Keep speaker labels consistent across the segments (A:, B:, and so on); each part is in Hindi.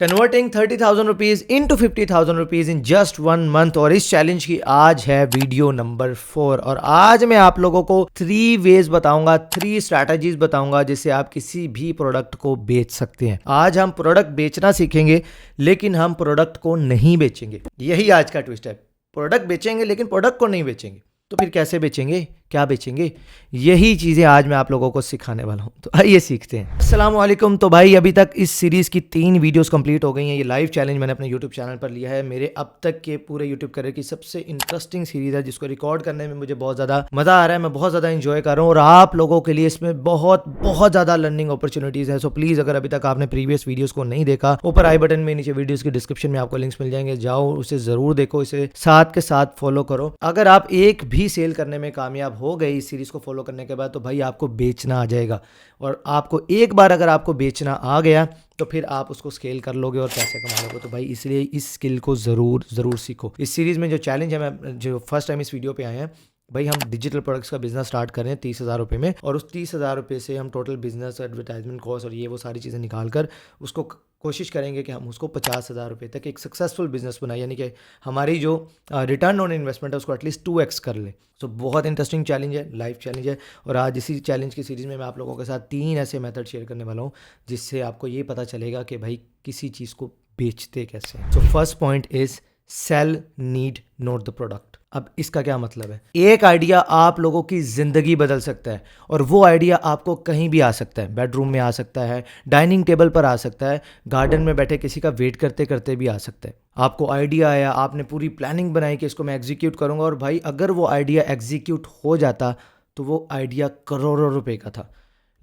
A: Converting 30,000 rupees into 50,000 rupees in just 1 month. और इस चैलेंज की आज है वीडियो नंबर 4। और आज मैं आप लोगों को 3 वेज बताऊंगा, 3 स्ट्रैटेजीज बताऊंगा जिससे आप किसी भी प्रोडक्ट को बेच सकते हैं। आज हम प्रोडक्ट बेचना सीखेंगे, लेकिन हम प्रोडक्ट को नहीं बेचेंगे। यही आज का ट्विस्ट है। प्रोडक्ट बेचेंगे लेकिन प्रोडक्ट को नहीं बेचेंगे। तो फिर कैसे बेचेंगे, क्या बेचेंगे, यही चीज़ें आज मैं आप लोगों को सिखाने वाला हूं। तो आइए सीखते हैं। अस्सलाम वालेकुम। तो भाई अभी तक इस सीरीज़ की 3 वीडियोस कंप्लीट हो गई हैं। ये लाइव चैलेंज मैंने अपने यूट्यूब चैनल पर लिया है। मेरे अब तक के पूरे यूट्यूब करियर की सबसे इंटरेस्टिंग सीरीज़ है, जिसको रिकॉर्ड करने में मुझे बहुत ज़्यादा मज़ा आ रहा है। मैं बहुत ज़्यादा इंजॉय कर रहा हूँ और आप लोगों के लिए इसमें बहुत ज़्यादा लर्निंग अपॉर्चुनिटीज़ है। सो प्लीज़ अगर अभी तक आपने प्रीवियस वीडियोज़ को नहीं देखा, ऊपर आई बटन में, नीचे वीडियोज़ की डिस्क्रिप्शन में आपको लिंक्स मिल जाएंगे। जाओ उसे ज़रूर देखो, इसे साथ के साथ फॉलो करो। अगर आप एक भी सेल करने में कामयाब हो गए इस सीरीज़ को फॉलो करने के बाद, तो भाई आपको बेचना आ जाएगा। और आपको एक बार अगर आपको बेचना आ गया तो फिर आप उसको स्केल कर लोगे और पैसे कमा लोगे। तो भाई इसलिए इस स्किल को ज़रूर सीखो। इस सीरीज़ में जो चैलेंज है, मैं जो फर्स्ट टाइम इस वीडियो पे आए हैं, भाई हम डिजिटल प्रोडक्ट्स का बिजनेस स्टार्ट कर रहे हैं 30,000 रुपये में। और उस 30,000 रुपये से हम टोटल बिजनेस, एडवर्टाइजमेंट कॉस्ट और ये वो सारी चीज़ें निकाल कर उसको कोशिश करेंगे कि हम उसको 50,000 रुपये तक एक सक्सेसफुल बिजनेस बनाए, यानी कि हमारी जो रिटर्न ऑन इन्वेस्टमेंट है उसको एटलीस्ट 2x कर ले। तो बहुत इंटरेस्टिंग चैलेंज है, लाइव चैलेंज है। और आज इसी चैलेंज की सीरीज़ में मैं आप लोगों के साथ 3 ऐसे मेथड शेयर करने वाला हूँ जिससे आपको ये पता चलेगा कि भाई किसी चीज़ को बेचते कैसे। So first point is sell need not the product. अब इसका क्या मतलब है? एक आइडिया आप लोगों की ज़िंदगी बदल सकता है, और वो आइडिया आपको कहीं भी आ सकता है। बेडरूम में आ सकता है, डाइनिंग टेबल पर आ सकता है, गार्डन में बैठे किसी का वेट करते करते भी आ सकता है। आपको आइडिया आया, आपने पूरी प्लानिंग बनाई कि इसको मैं एग्जीक्यूट करूंगा, और भाई अगर वो आइडिया एग्जीक्यूट हो जाता तो वो आइडिया करोड़ों रुपए का था।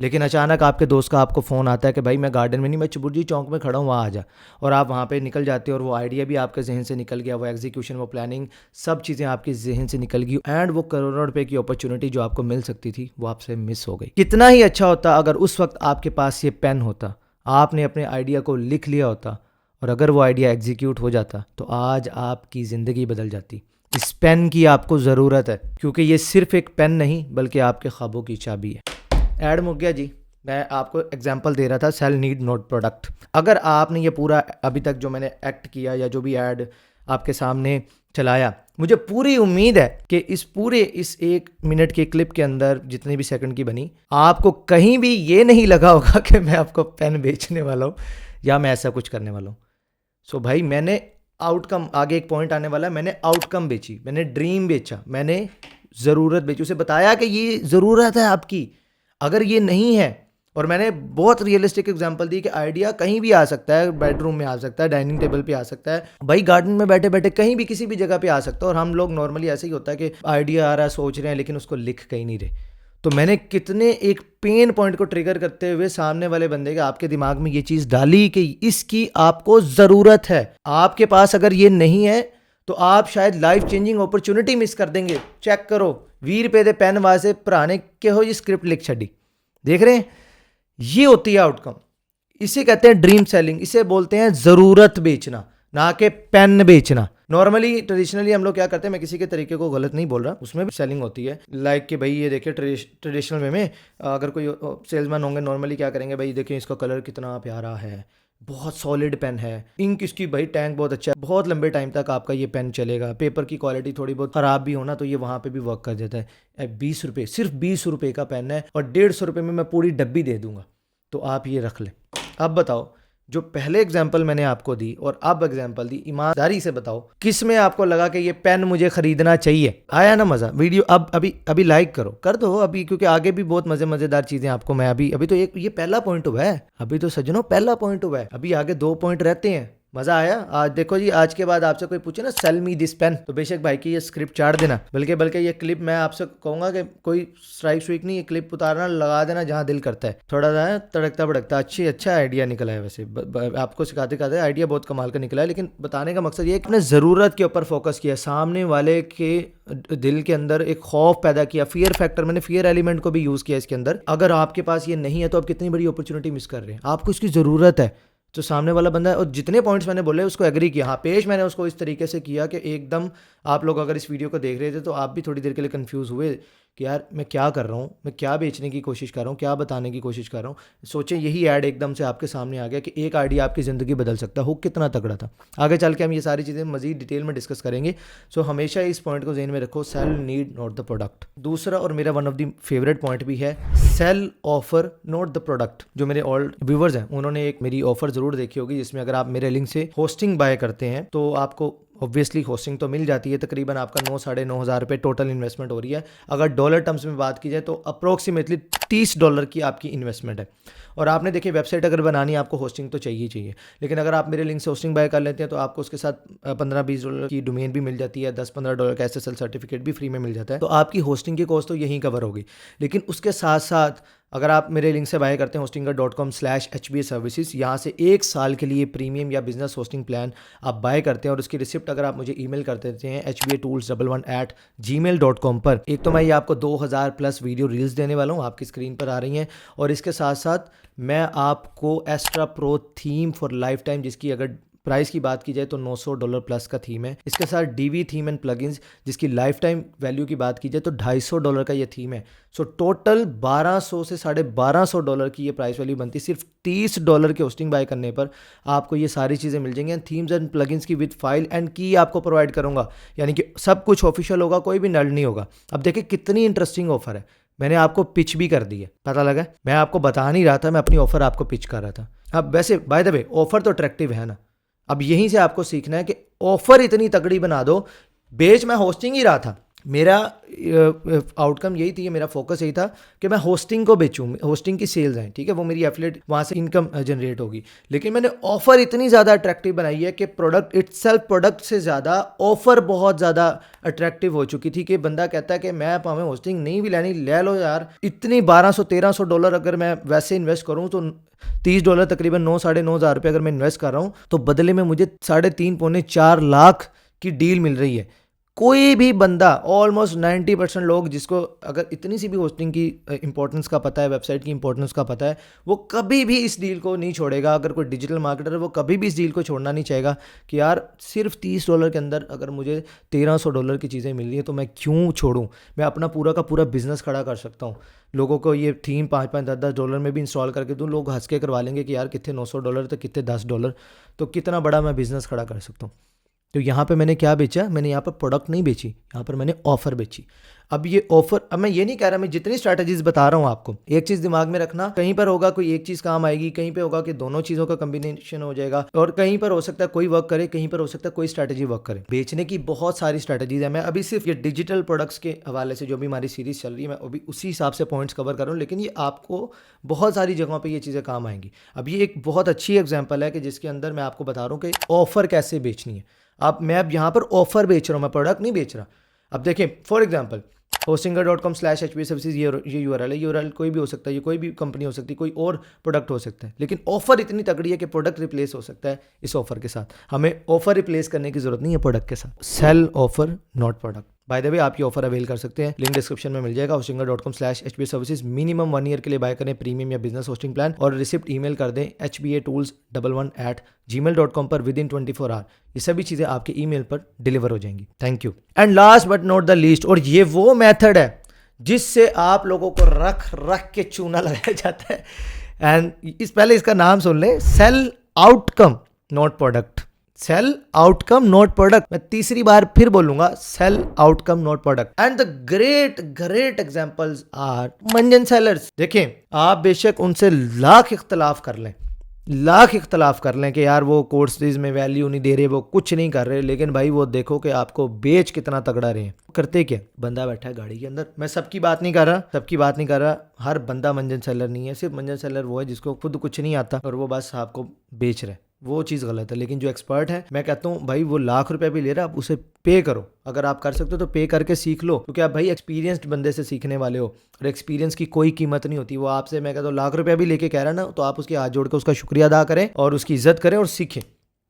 A: लेकिन अचानक आपके दोस्त का आपको फ़ोन आता है कि भाई मैं गार्डन में नहीं, मैं चुबुर्जी चौक में खड़ा हूँ, वहाँ आ जा। और आप वहाँ पे निकल जाते हो और वो आइडिया भी आपके जहन से निकल गया, वो एग्जीक्यूशन, वो प्लानिंग, सब चीज़ें आपके जहन से निकल गई, एंड वो करोड़ों रुपए की अपॉर्चुनिटी जो आपको मिल सकती थी वो आपसे मिस हो गई। कितना ही अच्छा होता अगर उस वक्त आपके पास ये पेन होता, आपने अपने आइडिया को लिख लिया होता, और अगर वो आइडिया एग्जीक्यूट हो जाता तो आज आपकी ज़िंदगी बदल जाती। इस पेन की आपको ज़रूरत है, क्योंकि ये सिर्फ एक पेन नहीं बल्कि आपके ख्वाबों की चाबी है। ऐड मुक गया जी। मैं आपको एग्जांपल दे रहा था, सेल नीड नॉट प्रोडक्ट। अगर आपने ये पूरा अभी तक जो मैंने एक्ट किया या जो भी ऐड आपके सामने चलाया, मुझे पूरी उम्मीद है कि इस 1 मिनट के क्लिप के अंदर जितनी भी सेकंड की बनी, आपको कहीं भी ये नहीं लगा होगा कि मैं आपको पेन बेचने वाला हूँ या मैं ऐसा कुछ करने वाला हूँ। सो भाई मैंने आउटकम, आगे एक पॉइंट आने वाला है, मैंने आउटकम बेची, मैंने ड्रीम बेचा, मैंने ज़रूरत बेची। उसे बताया कि ये ज़रूरत है आपकी, अगर ये नहीं है। और मैंने बहुत रियलिस्टिक एग्जांपल दी कि आइडिया कहीं भी आ सकता है, बेडरूम में आ सकता है, डाइनिंग टेबल पे आ सकता है, भाई गार्डन में बैठे बैठे कहीं भी किसी भी जगह पे आ सकता है। और हम लोग नॉर्मली ऐसे ही होता है कि आइडिया आ रहा है, सोच रहे हैं, लेकिन उसको लिख कहीं नहीं रहे। तो मैंने कितने एक पेन पॉइंट को ट्रिगर करते हुए सामने वाले बंदे के आपके दिमाग में ये चीज़ डाली कि इसकी आपको ज़रूरत है। आपके पास अगर ये नहीं है तो आप शायद लाइफ चेंजिंग अपॉर्चुनिटी मिस कर देंगे। चेक करो, 20 रुपए दे पेन वास्ते पुराने के हो जी स्क्रिप्ट लिख छड़ी। देख रहे हैं, ये होती है आउटकम। इसे कहते हैं ड्रीम सेलिंग। इसे बोलते हैं ज़रूरत बेचना, ना कि पेन बेचना। नॉर्मली ट्रेडिशनली हम लोग क्या करते हैं, मैं किसी के तरीके को गलत नहीं बोल रहा, उसमें भी सेलिंग होती है। लाइक कि भाई ये देखिए, ट्रेडिशनल वे में अगर कोई सेल्समैन होंगे, नॉर्मली क्या करेंगे, भाई देखिए इसका कलर कितना प्यारा है, बहुत सॉलिड पेन है, इंक इसकी भाई टैंक बहुत अच्छा है, बहुत लंबे टाइम तक आपका ये पेन चलेगा, पेपर की क्वालिटी थोड़ी बहुत ख़राब भी होना तो ये वहाँ पे भी वर्क कर देता है। 20 रुपये, सिर्फ 20 रुपये का पेन है और 150 रुपये में मैं पूरी डब्बी दे दूंगा, तो आप ये रख लें। अब बताओ, जो पहले एग्जाम्पल मैंने आपको दी और अब एग्जाम्पल दी, ईमानदारी से बताओ किस में आपको लगा कि ये पेन मुझे खरीदना चाहिए? आया ना मज़ा? वीडियो अब अभी लाइक करो, कर दो अभी, क्योंकि आगे भी बहुत मज़ेदार चीज़ें आपको मैं अभी तो ये पहला पॉइंट हुआ है, अभी तो सज्जनों पहला पॉइंट हुआ है, अभी आगे 2 पॉइंट रहते हैं। मज़ा आया? आज देखो जी, आज के बाद आपसे कोई पूछे ना सेल मी दिस पेन, तो बेशक भाई की ये स्क्रिप्ट चाट देना, बल्कि ये क्लिप मैं आपसे कहूँगा कि कोई स्ट्राइक नहीं, ये क्लिप उतारना, लगा देना जहाँ दिल करता है, थोड़ा सा तड़कता भड़कता। अच्छा आइडिया निकला है वैसे, आपको सिखाते आइडिया बहुत कमाल का निकला है। लेकिन बताने का मकसद ये है कि अपने ज़रूरत के ऊपर फोकस किया, सामने वाले के दिल के अंदर एक खौफ पैदा किया, फियर फैक्टर, मैंने फियर एलिमेंट को भी यूज़ किया इसके अंदर। अगर आपके पास ये नहीं है तो आप कितनी बड़ी अपॉर्चुनिटी मिस कर रहे हैं, आपको इसकी ज़रूरत है। तो सामने वाला बंदा है, और जितने पॉइंट्स मैंने बोले उसको एग्री किया। हाँ, पेश मैंने उसको इस तरीके से किया कि एकदम आप लोग अगर इस वीडियो को देख रहे थे तो आप भी थोड़ी देर के लिए कंफ्यूज हुए कि यार मैं क्या कर रहा हूँ, मैं क्या बेचने की कोशिश कर रहा हूँ, क्या बताने की कोशिश कर रहा हूँ। सोचें यही ऐड एकदम से आपके सामने आ गया कि एक आइडिया आपकी ज़िंदगी बदल सकता है। हुक कितना तगड़ा था। आगे चल के हम ये सारी चीज़ें मज़ीद डिटेल में डिस्कस करेंगे। सो हमेशा इस पॉइंट को ज़हन में रखो, sell need not the product. दूसरा और मेरा one of the favourite point भी है, sell offer not the product. जो मेरे ओल्ड व्यूवर्स हैं उन्होंने एक मेरी ऑफर ज़रूर देखी होगी, जिसमें अगर आप मेरे लिंक से होस्टिंग बाय करते हैं तो आपको ऑब्वियसली होस्टिंग तो मिल जाती है। तकरीबन आपका 9-9.5 हज़ार रुपये टोटल इन्वेस्टमेंट हो रही है। अगर डॉलर टर्म्स में बात की जाए तो अप्रोक्सीमेटली $30 की आपकी इन्वेस्टमेंट है। और आपने देखिए वेबसाइट अगर बनानी है आपको होस्टिंग तो चाहिए चाहिए, लेकिन अगर आप मेरे लिंक से होस्टिंग बाय कर लेते हैं तो आपको उसके साथ $15-20 की डोमेन भी मिल जाती है, $10-15 का SSL सर्टिफिकेट भी फ्री में मिल जाता है। तो आपकी होस्टिंग की कॉस्ट तो यहीं कवर होगी। लेकिन उसके साथ साथ अगर आप मेरे लिंक से बाय करते हैं hostinger.com/HBA सर्विसेज, यहाँ से 1 साल के लिए प्रीमियम या बिजनेस होस्टिंग प्लान आप बाय करते हैं और उसकी रिसिप्ट अगर आप मुझे ईमेल कर देते हैं hbatools11@gmail.com पर, एक तो मैं ये आपको 2000+ वीडियो रील्स देने वाला हूँ, आपकी स्क्रीन पर आ रही हैं। और इसके साथ साथ मैं आपको extra pro theme for life time, जिसकी अगर प्राइस की बात की जाए तो $900+ का थीम है। इसके साथ DV थीम एंड प्लगइन्स, जिसकी लाइफ टाइम वैल्यू की बात की जाए तो $250 का ये थीम है। सो टोटल $1200 से $1250 की ये प्राइस वैल्यू बनती है। सिर्फ $30 के होस्टिंग बाय करने पर आपको ये सारी चीज़ें मिल जाएंगी। थीम्स एंड प्लगइन्स की विद फाइल एंड की आपको प्रोवाइड करूँगा, यानी कि सब कुछ ऑफिशियल होगा, कोई भी नल नहीं होगा। अब देखिए कितनी इंटरेस्टिंग ऑफर है। मैंने आपको पिच भी कर दी है, पता लगा? मैं आपको बता नहीं रहा था, मैं अपनी ऑफर आपको पिच कर रहा था। अब वैसे बाय द वे ऑफर तो अट्रैक्टिव है ना। अब यहीं से आपको सीखना है कि ऑफर इतनी तगड़ी बना दो। बेच मैं होस्टिंग ही रहा था, मेरा आउटकम यही थी, मेरा फोकस यही था कि मैं होस्टिंग को बेचूं, होस्टिंग की सेल्स हैं, ठीक है, वो मेरी एफिलिएट वहाँ से इनकम जनरेट होगी। लेकिन मैंने ऑफर इतनी ज़्यादा अट्रैक्टिव बनाई है कि प्रोडक्ट इटसेल्फ, प्रोडक्ट से ज़्यादा ऑफर बहुत ज़्यादा अट्रैक्टिव हो चुकी थी कि बंदा कहता है कि मैं भावें होस्टिंग नहीं भी लेनी, ले लो यार। इतनी $1200-1300 अगर मैं वैसे इन्वेस्ट करूँ तो $30 तकरीबन 9-9.5 हज़ार रुपये अगर मैं इन्वेस्ट कर रहा हूँ तो बदले में मुझे 3.5-4 लाख की डील मिल रही है। कोई भी बंदा, ऑलमोस्ट 90% लोग जिसको अगर इतनी सी भी होस्टिंग की इंपॉर्टेंस का पता है, वेबसाइट की इंपॉर्टेंस का पता है, वो कभी भी इस डील को नहीं छोड़ेगा। अगर कोई डिजिटल मार्केटर है वो कभी भी इस डील को छोड़ना नहीं चाहेगा कि यार सिर्फ $30 के अंदर अगर मुझे $1300 की चीज़ें मिल रही है तो मैं क्यों छोड़ूं। मैं अपना पूरा का पूरा बिजनेस खड़ा कर सकता हूँ। लोगों को ये थीम $5-10 में भी इंस्टॉल करके दूँ, लोग हंस के करवा लेंगे कि यार कितने $900 तो कितने $10, तो कितना बड़ा मैं बिजनेस खड़ा कर सकता हूँ। तो यहाँ पे मैंने क्या बेचा? मैंने यहाँ पर प्रोडक्ट नहीं बेची, यहाँ पर मैंने ऑफर बेची। अब ये ऑफर, अब मैं ये नहीं कह रहा, मैं जितनी स्ट्रैटेजीज बता रहा हूँ आपको, एक चीज़ दिमाग में रखना, कहीं पर होगा कोई एक चीज़ काम आएगी, कहीं पे होगा कि दोनों चीज़ों का कम्बिनेशन हो जाएगा, और कहीं पर हो सकता है कोई वर्क करे, कहीं पर हो सकता है कोई स्ट्रैटेजी वर्क करे। बेचने की बहुत सारी स्ट्रैटेजीज है। मैं अभी सिर्फ ये डिजिटल प्रोडक्ट्स के हवाले से जो भी हमारी सीरीज चल रही है, मैं अभी उसी हिसाब से पॉइंट्स कवर कर रहा हूँ, लेकिन ये आपको बहुत सारी जगहों पर ये चीज़ें काम आएंगी। अब ये एक बहुत अच्छी एग्जाम्पल है कि जिसके अंदर मैं आपको बता रहा हूँ कि ऑफर कैसे बेचनी है। अब मैं यहाँ पर ऑफर बेच रहा हूँ, मैं प्रोडक्ट नहीं बेच रहा। अब देखिए फॉर एग्जांपल hostinger.com/HBA सर्विसेज, ये URL है। URL कोई भी हो सकता है, ये कोई भी कंपनी हो सकती है, कोई और प्रोडक्ट हो सकता है, लेकिन ऑफर इतनी तगड़ी है कि प्रोडक्ट रिप्लेस हो सकता है इस ऑफर के साथ। हमें ऑफर रिप्लेस करने की जरूरत नहीं है प्रोडक्ट के साथ। Cell offer not product. By the way आप ये ऑफर अवेल कर सकते हैं, लिंक डिस्क्रिप्शन में मिल जाएगा। hostinger.com/HBA सर्विसेज, मिनिमम 1 ईयर के लिए बाय करें प्रीमियम या बिजनेस होस्टिंग प्लान, और रिसिप्ट ईमेल कर दें hbatools11@gmail.com पर विद इन 24 आवर। ये सभी चीजें आपके ईमेल पर डिलीवर हो जाएंगी। Thank you. And last but not the least, और ये वो मेथड है जिससे आप लोगों को रख रख के चूना लगाया जाता है, एंड पहले इसका नाम सुन ले, sell outcome not product. Sell outcome not product. मैं तीसरी बार फिर बोलूंगा, sell outcome not product. And the great examples are मंजन सेलर्स। देखें, आप बेशक उनसे लाख इख्तलाफ कर लें कि यार वो कोर्सेज में वैल्यू नहीं दे रहे, वो कुछ नहीं कर रहे, लेकिन भाई वो देखो कि आपको बेच कितना तगड़ा रहे हैं। करते क्या? बंदा बैठा है गाड़ी के अंदर। मैं सबकी बात नहीं कर रहा, हर बंदा मंजन सेलर नहीं है। सिर्फ मंजन सेलर वो है जिसको खुद कुछ नहीं आता और वो बस आपको बेच रहे, वो चीज़ गलत है। लेकिन जो एक्सपर्ट है, मैं कहता हूँ भाई वो लाख रुपए भी ले रहा है, आप उसे पे करो। अगर आप कर सकते हो तो पे करके सीख लो, क्योंकि आप भाई एक्सपीरियंस्ड बंदे से सीखने वाले हो, और एक्सपीरियंस की कोई कीमत नहीं होती। वो आपसे, मैं कहता हूँ, लाख रुपया भी लेके कह रहा है ना, तो आप उसके हाथ जोड़ के उसका शुक्रिया अदा करें और उसकी इज्जत करें और सीखें।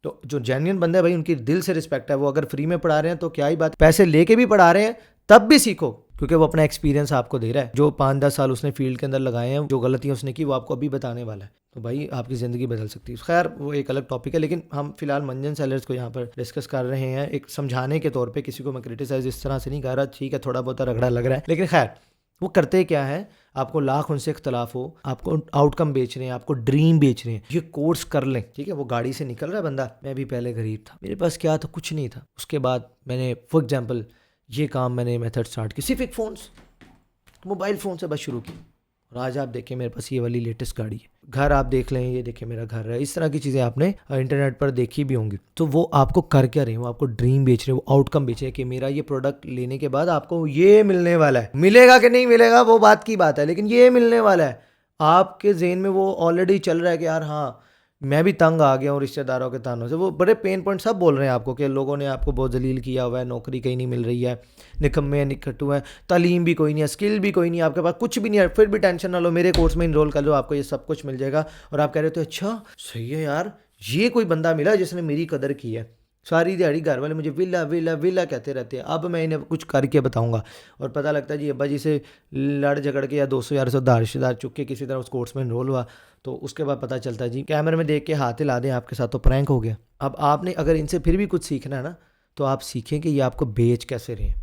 A: तो जो जेन्युइन बंदे हैं भाई, उनकी दिल से रिस्पेक्ट है। वो अगर फ्री में पढ़ा रहे हैं तो क्या ही बात, पैसे लेके भी पढ़ा रहे हैं तब भी सीखो, क्योंकि वो अपना एक्सपीरियंस आपको दे रहा है। जो 5-10 साल उसने फील्ड के अंदर लगाए हैं, जो गलतियां उसने की, वो आपको अभी बताने वाला है। तो भाई आपकी ज़िंदगी बदल सकती है। खैर वो एक अलग टॉपिक है, लेकिन हम फिलहाल मंजन सेलर्स को यहाँ पर डिस्कस कर रहे हैं एक समझाने के तौर पे। किसी को मैं क्रिटिसाइज इस तरह से नहीं कर रहा, ठीक है थोड़ा बहुत रगड़ा लग रहा है, लेकिन खैर वो करते क्या है, आपको लाख उनसे इख्तलाफ हो, आपको आउटकम बेच रहे हैं, आपको ड्रीम बेच रहे हैं, ये कोर्स कर लें, ठीक है। वो गाड़ी से निकल रहा है बंदा, मैं भी पहले गरीब था, मेरे पास क्या था, कुछ नहीं था। उसके बाद मैंने फॉर एग्जांपल ये काम मैंने मेथड स्टार्ट की, सिर्फ एक फ़ोन मोबाइल फ़ोन से बस शुरू की, और आज आप देखें मेरे पास ये वाली लेटेस्ट गाड़ी है। घर आप देख लें, ये देखें मेरा घर है। इस तरह की चीज़ें आपने इंटरनेट पर देखी भी होंगी। तो वो आपको कर क्या रहे हैं, वो आपको ड्रीम बेच रहे हैं, वो आउटकम बेच रहे हैं कि मेरा ये प्रोडक्ट लेने के बाद आपको ये मिलने वाला है। मिलेगा कि नहीं मिलेगा वो बात की बात है, लेकिन ये मिलने वाला है। आपके जेहन में वो ऑलरेडी चल रहा है कि यार हाँ, मैं भी तंग आ गया हूँ रिश्तेदारों के तानों से। वो बड़े पेन पॉइंट सब बोल रहे हैं आपको कि लोगों ने आपको बहुत जलील किया हुआ है, नौकरी कहीं नहीं मिल रही है, निकम्मे निकट्टू हैं, तालीम भी कोई नहीं है, स्किल भी कोई नहीं है, आपके पास कुछ भी नहीं है, फिर भी टेंशन ना लो, मेरे कोर्स में इनरोल कर लो, आपको ये सब कुछ मिल जाएगा। और आप कह रहे हो अच्छा सही है यार, ये कोई बंदा मिला जिसने मेरी कदर की है। सारी दिहाड़ी घर वाले मुझे विला विला विला कहते रहते हैं, अब मैं इन्हें कुछ करके बताऊंगा। और पता लगता है जी अब्बा जी से लड़ झगड़ के या 200 यार उधार रिश्तेदार चुक के किसी तरह उस कोर्स में इनरोल हुआ, तो उसके बाद पता चलता है जी कैमरे में देख के हाथ हिला दें आपके साथ तो प्रैंक हो गया। अब आपने अगर इनसे फिर भी कुछ सीखना है ना, तो आप सीखें कि ये आपको बेच कैसे रहे हैं,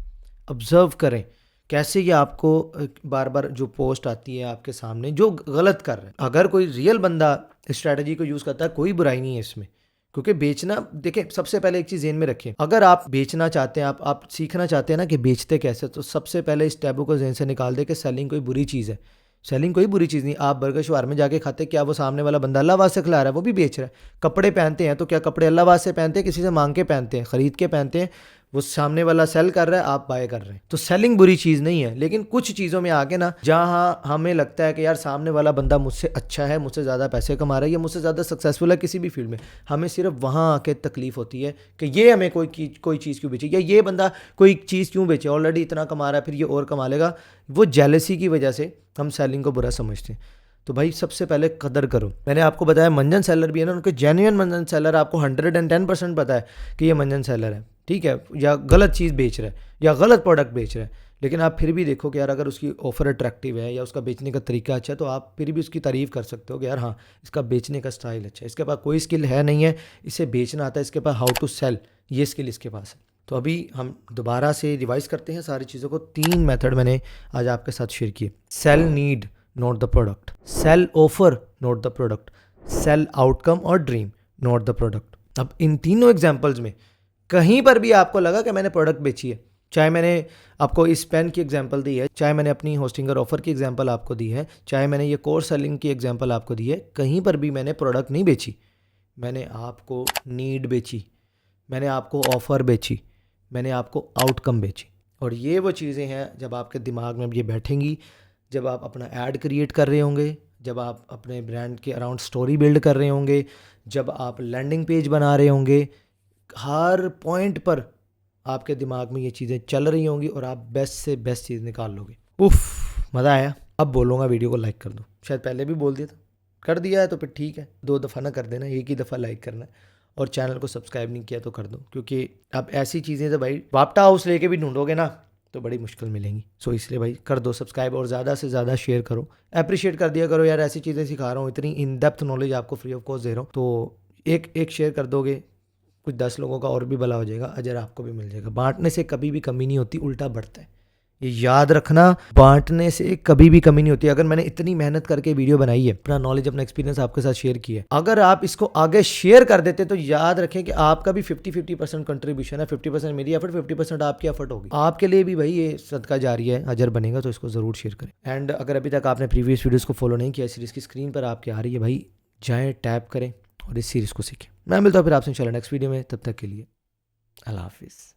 A: ऑब्जर्व करें कैसे ये आपको बार बार जो पोस्ट आती है आपके सामने जो गलत कर रहे हैं। अगर कोई रियल बंदा स्ट्रैटेजी को यूज़ करता है, कोई बुराई नहीं है इसमें, क्योंकि बेचना, देखें सबसे पहले एक चीज़ ज़हन में रखें, अगर आप बेचना चाहते हैं, आप सीखना चाहते हैं ना कि बेचते कैसे, तो सबसे पहले इस टैबू को ज़हन से निकाल दे कि सेलिंग कोई बुरी चीज़ है। सेलिंग कोई बुरी चीज़ नहीं। आप बर्गर शवार में जाके खाते, क्या वो सामने वाला बंदा अल्लाह वास्ते खिला रहा है, वो भी बेच रहा है। कपड़े पहनते हैं तो क्या कपड़े अल्लाह वास्ते पहनते हैं, किसी से मांग के पहनते हैं, ख़रीद के पहनते हैं। वो सामने वाला सेल कर रहा है, आप बाय कर रहे हैं, तो सेलिंग बुरी चीज़ नहीं है। लेकिन कुछ चीज़ों में आके ना, जहाँ हमें लगता है कि यार सामने वाला बंदा मुझसे अच्छा है, मुझसे ज़्यादा पैसे कमा रहा है या मुझसे ज़्यादा सक्सेसफुल है किसी भी फील्ड में, हमें सिर्फ वहाँ आके तकलीफ होती है कि ये हमें कोई चीज़ क्यों बेचे, या ये बंदा कोई चीज़ क्यों बेचे, ऑलरेडी इतना कमा रहा है फिर ये और कमा लेगा। वो जेलसी की वजह से हम सेलिंग को बुरा समझते हैं। तो भाई सबसे पहले कदर करो। मैंने आपको बताया मंजन सेलर भी है ना, उनके जेन्युइन मंजन सेलर, आपको 110% पता है कि ये मंजन सेलर है, ठीक है, या गलत चीज़ बेच रहा है या गलत प्रोडक्ट बेच रहा है, लेकिन आप फिर भी देखो कि यार अगर उसकी ऑफ़र अट्रैक्टिव है या उसका बेचने का तरीका अच्छा है, तो आप फिर भी उसकी तारीफ़ कर सकते हो कि यार हाँ, इसका बेचने का स्टाइल अच्छा है, इसके पास कोई स्किल है नहीं है, इसे बेचना आता है, इसके पास हाउ टू सेल, ये स्किल इसके पास है। तो अभी हम दोबारा से रिवाइज करते हैं सारी चीज़ों को। 3 मेथड मैंने आज आपके साथ शेयर किए। Sell need not the product, sell offer not the product, sell outcome और ड्रीम नॉट द प्रोडक्ट। अब इन तीनों एग्जांपल्स में कहीं पर भी आपको लगा कि मैंने प्रोडक्ट बेची है, चाहे मैंने आपको इस पेन की एग्जांपल दी है, चाहे मैंने अपनी होस्टिंग और ऑफर की एग्जांपल आपको दी है, चाहे मैंने ये कोर्स सेलिंग की एग्जांपल आपको दी है, कहीं पर भी मैंने प्रोडक्ट नहीं बेची, मैंने आपको नीड बेची, मैंने आपको ऑफ़र बेची, मैंने आपको आउटकम बेची। और ये वो चीज़ें हैं जब आपके दिमाग में ये बैठेंगी, जब आप अपना ऐड क्रिएट कर रहे होंगे, जब आप अपने ब्रांड के अराउंड स्टोरी बिल्ड कर रहे होंगे, जब आप लैंडिंग पेज बना रहे होंगे, हर पॉइंट पर आपके दिमाग में ये चीज़ें चल रही होंगी और आप बेस्ट से बेस्ट चीज़ निकाल लोगे। उफ़, मज़ा आया। अब बोलूँगा वीडियो को लाइक कर दो, शायद पहले भी बोल दिया था, कर दिया है तो फिर ठीक है, 2 दफ़ा ना कर देना, एक ही दफ़ा लाइक करना है। और चैनल को सब्सक्राइब नहीं किया तो कर दो, क्योंकि अब ऐसी चीज़ें तो भाई वापटा हाउस लेके भी ढूंढोगे ना तो बड़ी मुश्किल मिलेंगी। सो इसलिए भाई कर दो सब्सक्राइब और ज़्यादा से ज़्यादा शेयर करो, अप्रिशिएट कर दिया करो यार, ऐसी चीज़ें सिखा रहा हूँ, इतनी इन डेप्थ नॉलेज आपको फ्री ऑफ कॉस्ट दे रहा हूँ, तो एक शेयर कर दोगे, कुछ 10 लोगों का और भी भला हो जाएगा, अजर आपको भी मिल जाएगा। बांटने से कभी भी कमी नहीं होती, उल्टा बढ़ता है, ये याद रखना, बांटने से कभी भी कमी नहीं होती। अगर मैंने इतनी मेहनत करके वीडियो बनाई है, अपना नॉलेज अपना एक्सपीरियंस आपके साथ शेयर किया है, अगर आप इसको आगे शेयर कर देते तो याद रखें कि आपका भी 50-50% कंट्रीब्यूशन है, 50% मेरी एफर्ट, 50% आपकी एफर्ट होगी, आपके लिए भी भाई ये सदका जारी है, अजर बनेगा, तो इसको ज़रूर शेयर करें। एंड अगर अभी तक आपने प्रीवियस वीडियोज़ को फॉलो नहीं किया, सीरीज़ की स्क्रीन पर आपके आ रही है, भाई जाएँ टैप करें और इस सीरीज़ को सीखें। मैं मिलता हूँ फिर आपसे इंशाल्लाह नेक्स्ट वीडियो में, तब तक के लिए अल्लाह हाफिज़।